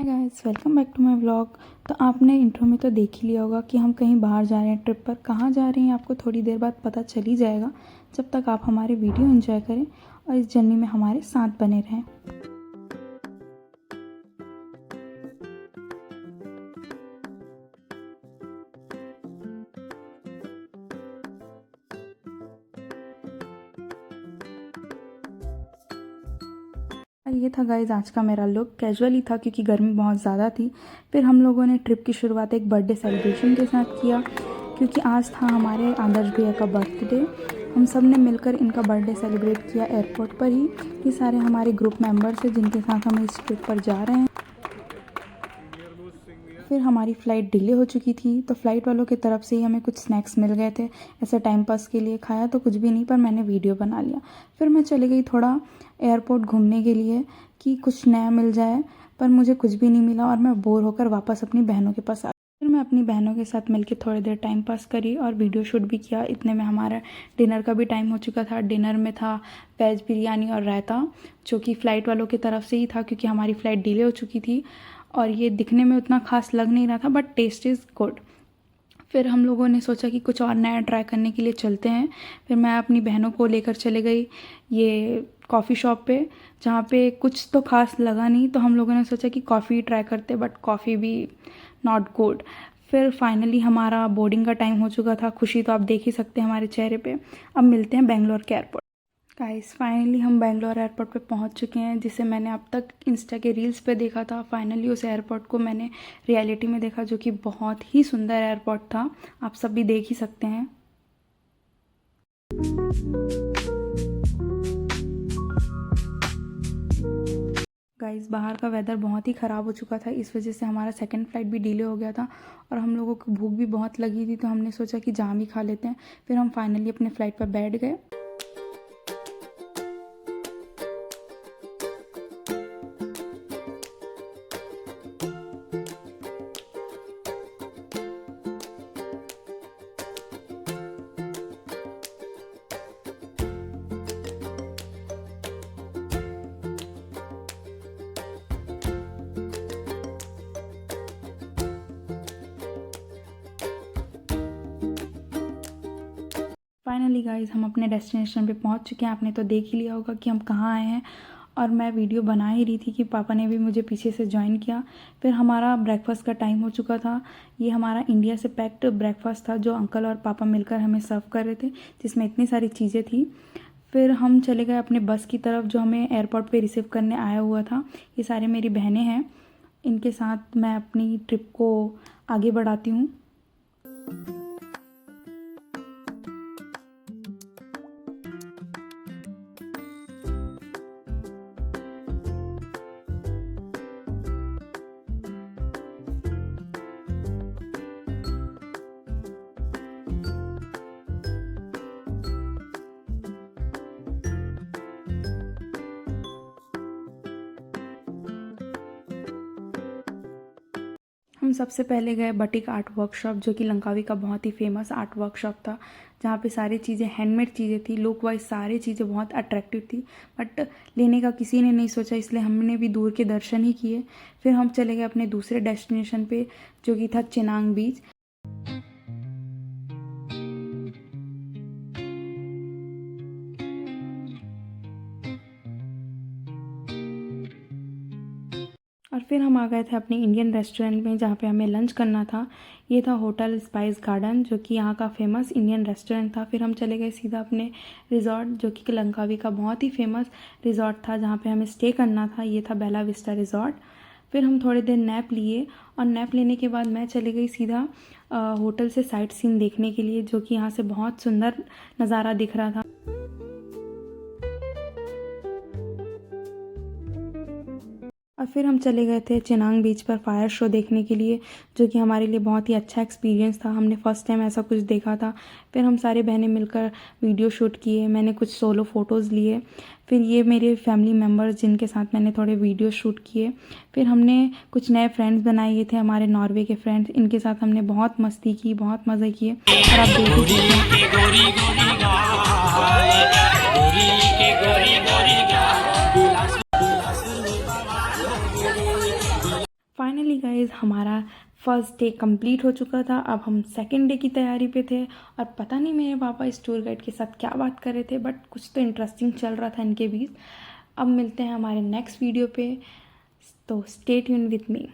Hi guys, welcome back to my vlog. तो आपने intro में तो देख ही लिया होगा कि हम कहीं बाहर जा रहे हैं ट्रिप पर। कहाँ जा रहे हैं आपको थोड़ी देर बाद पता चल ही जाएगा, जब तक आप हमारे वीडियो एंजॉय करें और इस जर्नी में हमारे साथ बने रहें। और ये था गाइस आज का मेरा लुक। कैजुअल ही था क्योंकि गर्मी बहुत ज़्यादा थी। फिर हम लोगों ने ट्रिप की शुरुआत एक बर्थडे सेलिब्रेशन के साथ किया, क्योंकि आज था हमारे आदर्श भैया का बर्थडे। हम सब ने मिलकर इनका बर्थडे सेलिब्रेट किया एयरपोर्ट पर ही। ये सारे हमारे ग्रुप मेंबर्स हैं जिनके साथ हम इस ट्रिप पर जा रहे हैं। फिर हमारी फ़्लाइट डिले हो चुकी थी, तो फ़्लाइट वालों की तरफ से ही हमें कुछ स्नैक्स मिल गए थे। ऐसे टाइम पास के लिए खाया तो कुछ भी नहीं, पर मैंने वीडियो बना लिया। फिर मैं चली गई थोड़ा एयरपोर्ट घूमने के लिए कि कुछ नया मिल जाए, पर मुझे कुछ भी नहीं मिला और मैं बोर होकर वापस अपनी बहनों के पास आ। फिर मैं अपनी बहनों के साथ मिलकर थोड़ी देर टाइम पास करी और वीडियो शूट भी किया। इतने में हमारा डिनर का भी टाइम हो चुका था। डिनर में था वेज बिरयानी और रायता, जो कि फ़्लाइट वालों की तरफ से ही था क्योंकि हमारी फ़्लाइट डिले हो चुकी थी और ये दिखने में उतना खास लग नहीं रहा था, बट टेस्ट इज़ गुड। फिर हम लोगों ने सोचा कि कुछ और नया ट्राई करने के लिए चलते हैं। फिर मैं अपनी बहनों को लेकर चले गई ये कॉफ़ी शॉप पे, जहाँ पे कुछ तो खास लगा नहीं, तो हम लोगों ने सोचा कि कॉफ़ी ट्राई करते, बट कॉफ़ी भी नॉट गुड। फिर फाइनली हमारा बोर्डिंग का टाइम हो चुका था। खुशी तो आप देख ही सकते हैं हमारे चेहरे पे। अब मिलते हैं बेंगलोर के एयरपोर्ट। गाइस फाइनली हम बेंगलोर एयरपोर्ट पे पहुंच चुके हैं, जिसे मैंने अब तक इंस्टा के रील्स पे देखा था। फाइनली उस एयरपोर्ट को मैंने रियलिटी में देखा, जो कि बहुत ही सुंदर एयरपोर्ट था। आप सब भी देख ही सकते हैं। गाइस बाहर का वेदर बहुत ही ख़राब हो चुका था, इस वजह से हमारा सेकंड फ्लाइट भी डिले हो गया था और हम लोगों को भूख भी बहुत लगी थी, तो हमने सोचा कि जाम ही खा लेते हैं। फिर हम फाइनली अपने फ़्लाइट पर बैठ गए। फाइनली गाइस हम अपने डेस्टिनेशन पे पहुंच चुके हैं। आपने तो देख ही लिया होगा कि हम कहाँ आए हैं, और मैं वीडियो बना ही रही थी कि पापा ने भी मुझे पीछे से ज्वाइन किया। फिर हमारा ब्रेकफास्ट का टाइम हो चुका था। ये हमारा इंडिया से पैक्ड ब्रेकफास्ट था, जो अंकल और पापा मिलकर हमें सर्व कर रहे थे, जिसमें इतनी सारी चीज़ें थी। फिर हम चले गए अपने बस की तरफ, जो हमें एयरपोर्ट पे रिसीव करने आया हुआ था। ये सारे मेरी बहनें हैं, इनके साथ मैं अपनी ट्रिप को आगे बढ़ाती हूँ। हम सबसे पहले गए बटिक आर्ट वर्कशॉप, जो कि लंकावी का बहुत ही फेमस आर्ट वर्कशॉप था, जहाँ पे सारी चीज़ें हैंडमेड चीज़ें थी। लुक वाइज सारी चीज़ें बहुत अट्रैक्टिव थी, बट लेने का किसी ने नहीं सोचा, इसलिए हमने भी दूर के दर्शन ही किए। फिर हम चले गए अपने दूसरे डेस्टिनेशन पे, जो कि था चिनांग बीच। और फिर हम आ गए थे अपने इंडियन रेस्टोरेंट में, जहाँ पे हमें लंच करना था। ये था होटल स्पाइस गार्डन, जो कि यहाँ का फेमस इंडियन रेस्टोरेंट था। फिर हम चले गए सीधा अपने रिजॉर्ट, जो कि लंकावी का बहुत ही फेमस रिजॉर्ट था, जहाँ पे हमें स्टे करना था। ये था बेला विस्टा रिजॉर्ट। फिर हम थोड़ी देर नैप लिए, और नैप लेने के बाद मैं चली गई सीधा होटल से साइट सीन देखने के लिए, जो कि यहाँ से बहुत सुंदर नज़ारा दिख रहा था। और फिर हम चले गए थे चिनांग बीच पर फायर शो देखने के लिए, जो कि हमारे लिए बहुत ही अच्छा एक्सपीरियंस था। हमने फ़र्स्ट टाइम ऐसा कुछ देखा था। फिर हम सारे बहनें मिलकर वीडियो शूट किए, मैंने कुछ सोलो फ़ोटोज़ लिए। फिर ये मेरे फैमिली मेम्बर्स, जिनके साथ मैंने थोड़े वीडियो शूट किए। फिर हमने कुछ नए फ्रेंड्स बनाए, ये थे हमारे नॉर्वे के फ्रेंड्स। इनके साथ हमने बहुत मस्ती की, बहुत मज़े किए, और आप देख ही सकते हैं। गाइस हमारा फर्स्ट डे कंप्लीट हो चुका था। अब हम सेकंड डे की तैयारी पे थे और पता नहीं मेरे पापा इस टूर गाइड के साथ क्या बात कर रहे थे, बट कुछ तो इंटरेस्टिंग चल रहा था इनके बीच। अब मिलते हैं हमारे नेक्स्ट वीडियो पे, तो स्टे ट्यून विथ मी।